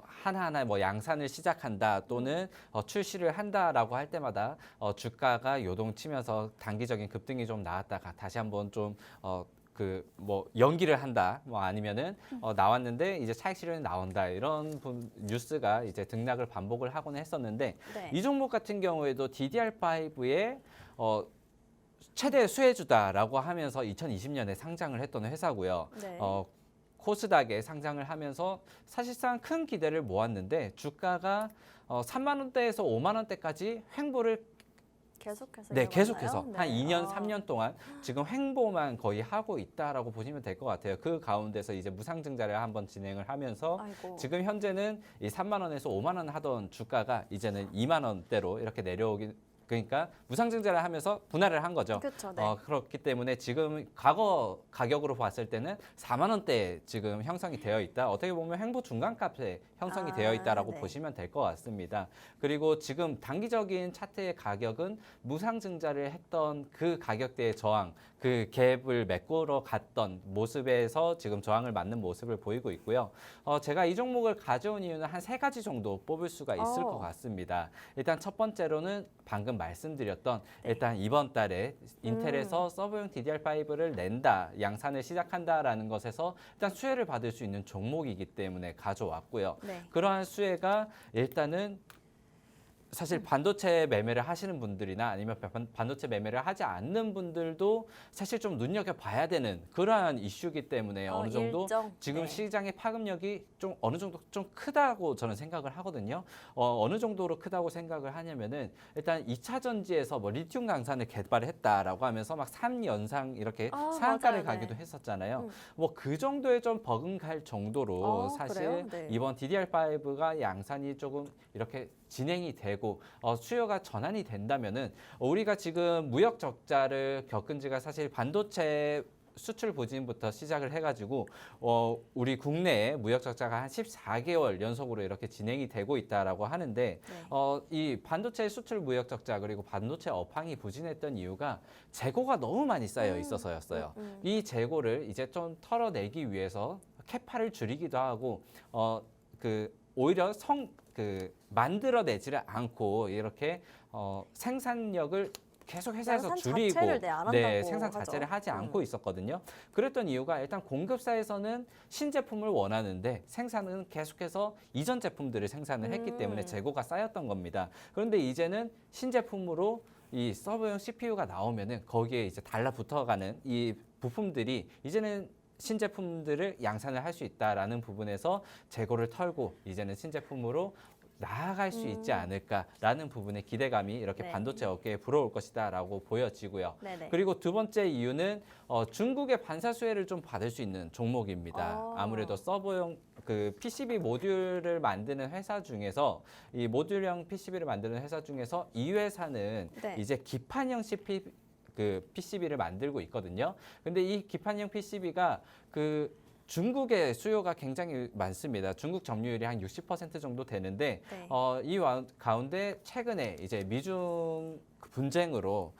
하나하나 뭐 양산을 시작한다 또는 출시를 한다라고 할 때마다 주가가 요동치면서 단기적인 급등이 좀 나왔다가 다시 한번 좀 연기를 한다, 뭐 아니면은 나왔는데 이제 차익 실현이 나온다, 이런 뉴스가 이제 등락을 반복을 하곤 했었는데, 네. 이 종목 같은 경우에도 DDR5의 최대 수혜주다라고 하면서 2020년에 상장을 했던 회사고요. 네. 코스닥에 상장을 하면서 사실상 큰 기대를 모았는데 주가가 3만 원대에서 5만 원대까지 횡보를 계속해서 계속해서 이어갔나요? 한 네. 2년, 3년 동안 지금 횡보만 거의 하고 있다라고 보시면 될 것 같아요. 그 가운데서 이제 무상증자를 한번 진행을 하면서 아이고. 지금 현재는 이 3만 원에서 5만 원 하던 주가가 이제는 2만 원대로 이렇게 그러니까 무상증자를 하면서 분할을 한 거죠. 그렇죠. 네. 그렇기 때문에 지금 과거 가격으로 봤을 때는 4만 원대 지금 형성이 되어 있다. 어떻게 보면 횡보 중간값에 형성이 되어 있다라고 네. 보시면 될 것 같습니다. 그리고 지금 단기적인 차트의 가격은 무상증자를 했던 그 가격대의 저항, 그 갭을 메꾸러 갔던 모습에서 지금 저항을 맞는 모습을 보이고 있고요. 제가 이 종목을 가져온 이유는 한 3가지 정도 뽑을 수가 있을 것 같습니다. 일단 첫 번째로는 방금 말씀드렸던 일단 이번 달에 인텔에서 서버용 DDR5를 낸다, 양산을 시작한다라는 것에서 일단 수혜를 받을 수 있는 종목이기 때문에 가져왔고요. 네. 그러한 수혜가 일단은 사실 반도체 매매를 하시는 분들이나 아니면 반도체 매매를 하지 않는 분들도 사실 좀 눈여겨봐야 되는 그러한 이슈이기 때문에 어느 정도 지금 네. 시장의 파급력이 좀 어느 정도 좀 크다고 저는 생각을 하거든요. 어느 정도로 크다고 생각을 하냐면은 일단 2차 전지에서 뭐 리튬 강산을 개발했다라고 하면서 막 3연상 이렇게 상한가를 맞아요. 가기도 네. 했었잖아요. 뭐 그 정도에 좀 버금갈 정도로 사실 그래요? 네. 이번 DDR5가 양산이 조금 이렇게 진행이 되고 수요가 전환이 된다면은 우리가 지금 무역 적자를 겪은 지가 사실 반도체 수출 부진부터 시작을 해가지고 우리 국내에 무역 적자가 한 14개월 연속으로 이렇게 진행이 되고 있다라고 하는데 이 반도체 수출 무역 적자 그리고 반도체 업황이 부진했던 이유가 재고가 너무 많이 쌓여 있어서였어요. 이 재고를 이제 좀 털어내기 위해서 캐파를 줄이기도 하고 오히려 만들어내지를 않고 이렇게 생산력을 계속 회사에서 줄이고 생산 자체를 하지 않고 있었거든요. 그랬던 이유가 일단 공급사에서는 신제품을 원하는데 생산은 계속해서 이전 제품들을 생산을 했기 때문에 재고가 쌓였던 겁니다. 그런데 이제는 신제품으로 이 서버용 CPU가 나오면은 거기에 이제 달라붙어가는 이 부품들이 이제는 신제품들을 양산을 할 수 있다라는 부분에서 재고를 털고 이제는 신제품으로 나아갈 수 있지 않을까라는 부분의 기대감이 이렇게 반도체 업계에 불어올 것이다라고 보여지고요. 그리고 두 번째 이유는 중국의 반사 수혜를 좀 받을 수 있는 종목입니다. 아무래도 서버용 PCB 모듈을 만드는 회사 중에서 이 모듈형 PCB를 만드는 회사 중에서 이 회사는 이제 기판형 PCB를 만들고 있거든요. 근데 이 기판형 PCB가 중국의 수요가 굉장히 많습니다. 중국 점유율이 한 60% 정도 되는데 이 가운데 최근에 이제 미중 분쟁으로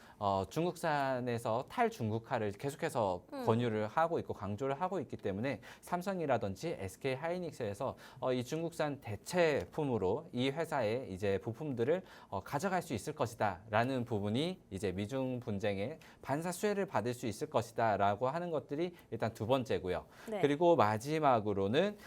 중국산에서 탈중국화를 계속해서 권유를 하고 있고 강조를 하고 있기 때문에 삼성이라든지 SK 하이닉스에서 이 중국산 대체품으로 이 회사의 이제 부품들을 가져갈 수 있을 것이다라는 부분이 이제 미중 분쟁에 반사 수혜를 받을 수 있을 것이다라고 하는 것들이 일단 두 번째고요. 그리고 마지막으로는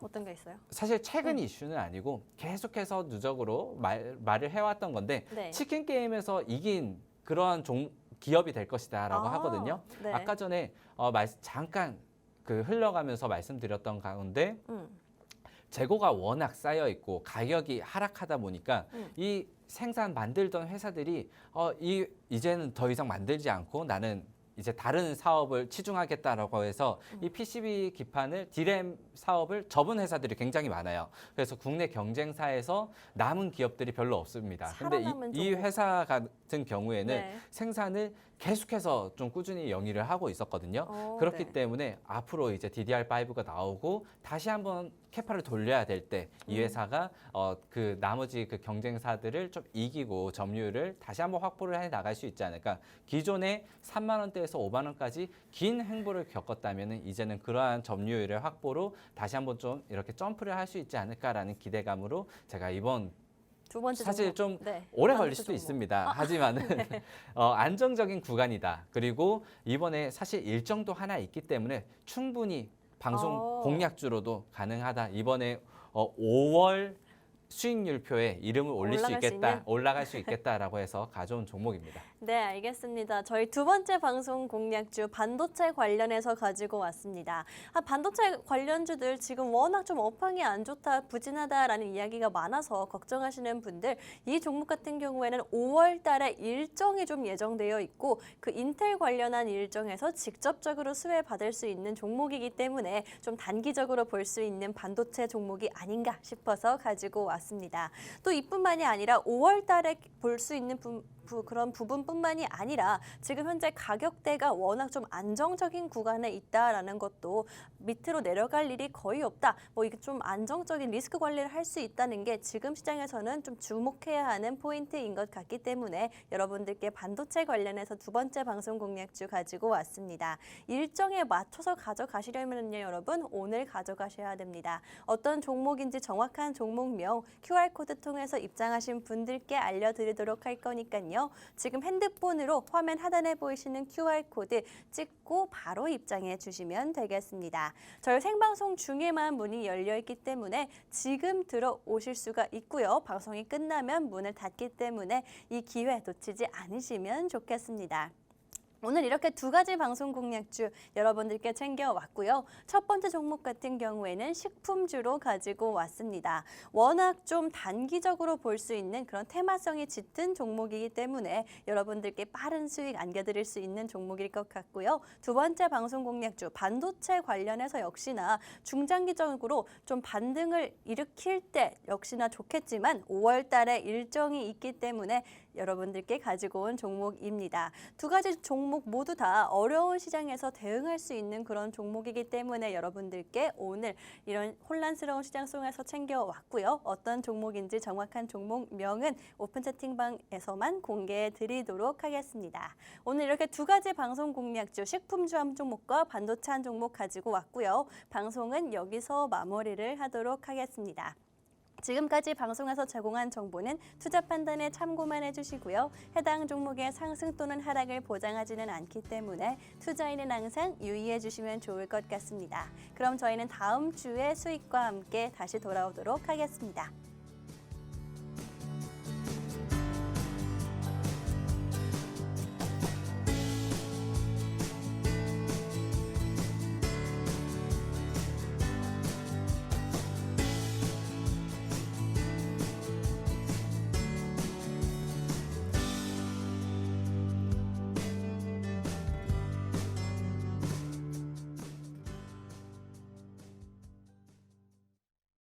어떤 게 있어요? 사실 최근 이슈는 아니고 계속해서 누적으로 말을 해왔던 건데 치킨 게임에서 이긴 그러한 기업이 될 것이다라고 하거든요. 아까 전에 잠깐 흘러가면서 말씀드렸던 가운데 재고가 워낙 쌓여 있고 가격이 하락하다 보니까 이 생산 만들던 회사들이 이제는 더 이상 만들지 않고 나는 이제 다른 사업을 치중하겠다라고 해서 이 PCB 기판을 D램 사업을 접은 회사들이 굉장히 많아요. 그래서 국내 경쟁사에서 남은 기업들이 별로 없습니다. 근데 이 회사 같은 경우에는 생산을 계속해서 좀 꾸준히 영위를 하고 있었거든요. 그렇기 때문에 앞으로 이제 DDR5가 나오고 다시 한번 캐파를 돌려야 될 때 이 회사가 나머지 경쟁사들을 좀 이기고 점유율을 다시 한번 확보를 해 나갈 수 있지 않을까. 기존에 3만 원대에서 5만 원까지 긴 행보를 겪었다면 이제는 그러한 점유율의 확보로 다시 한번 좀 이렇게 점프를 할 수 있지 않을까라는 기대감으로 제가 이번 두 번째 사실 종목. 좀 오래 걸릴 수도 있습니다. 하지만은 안정적인 구간이다. 그리고 이번에 사실 일정도 하나 있기 때문에 충분히 방송 공약주로도 가능하다. 이번에 5월 수익률표에 이름을 올라갈 수 있겠다라고 해서 가져온 종목입니다. 네, 알겠습니다. 저희 두 번째 방송 공략주 반도체 관련해서 가지고 왔습니다. 반도체 관련주들 지금 워낙 좀 업황이 안 좋다, 부진하다라는 이야기가 많아서 걱정하시는 분들, 이 종목 같은 경우에는 5월 달에 일정이 좀 예정되어 있고 그 인텔 관련한 일정에서 직접적으로 수혜받을 수 있는 종목이기 때문에 좀 단기적으로 볼 수 있는 반도체 종목이 아닌가 싶어서 가지고 왔습니다. 또 이뿐만이 아니라 5월 달에 볼 수 있는 그런 부분뿐만이 아니라 지금 현재 가격대가 워낙 좀 안정적인 구간에 있다라는 것도 밑으로 내려갈 일이 거의 없다. 이게 좀 안정적인 리스크 관리를 할 수 있다는 게 지금 시장에서는 좀 주목해야 하는 포인트인 것 같기 때문에 여러분들께 반도체 관련해서 두 번째 방송 공략주 가지고 왔습니다. 일정에 맞춰서 가져가시려면요, 여러분 오늘 가져가셔야 됩니다. 어떤 종목인지 정확한 종목명 QR코드 통해서 입장하신 분들께 알려드리도록 할 거니까요. 지금 핸드폰으로 화면 하단에 보이시는 QR코드 찍고 바로 입장해 주시면 되겠습니다. 저희 생방송 중에만 문이 열려 있기 때문에 지금 들어오실 수가 있고요. 방송이 끝나면 문을 닫기 때문에 이 기회 놓치지 않으시면 좋겠습니다. 오늘 이렇게 두 가지 방송 공략주 여러분들께 챙겨왔고요. 첫 번째 종목 같은 경우에는 식품주로 가지고 왔습니다. 워낙 좀 단기적으로 볼 수 있는 그런 테마성이 짙은 종목이기 때문에 여러분들께 빠른 수익 안겨드릴 수 있는 종목일 것 같고요. 두 번째 방송 공략주 반도체 관련해서 역시나 중장기적으로 좀 반등을 일으킬 때 역시나 좋겠지만 5월 달에 일정이 있기 때문에 여러분들께 가지고 온 종목입니다. 두 가지 종목 모두 다 어려운 시장에서 대응할 수 있는 그런 종목이기 때문에 여러분들께 오늘 이런 혼란스러운 시장 속에서 챙겨왔고요. 어떤 종목인지 정확한 종목명은 오픈 채팅방에서만 공개해 드리도록 하겠습니다. 오늘 이렇게 두 가지 방송 공략주, 식품주 한 종목과 반도체 한 종목 가지고 왔고요. 방송은 여기서 마무리를 하도록 하겠습니다. 지금까지 방송에서 제공한 정보는 투자 판단에 참고만 해주시고요. 해당 종목의 상승 또는 하락을 보장하지는 않기 때문에 투자에는 항상 유의해 주시면 좋을 것 같습니다. 그럼 저희는 다음 주에 수익과 함께 다시 돌아오도록 하겠습니다.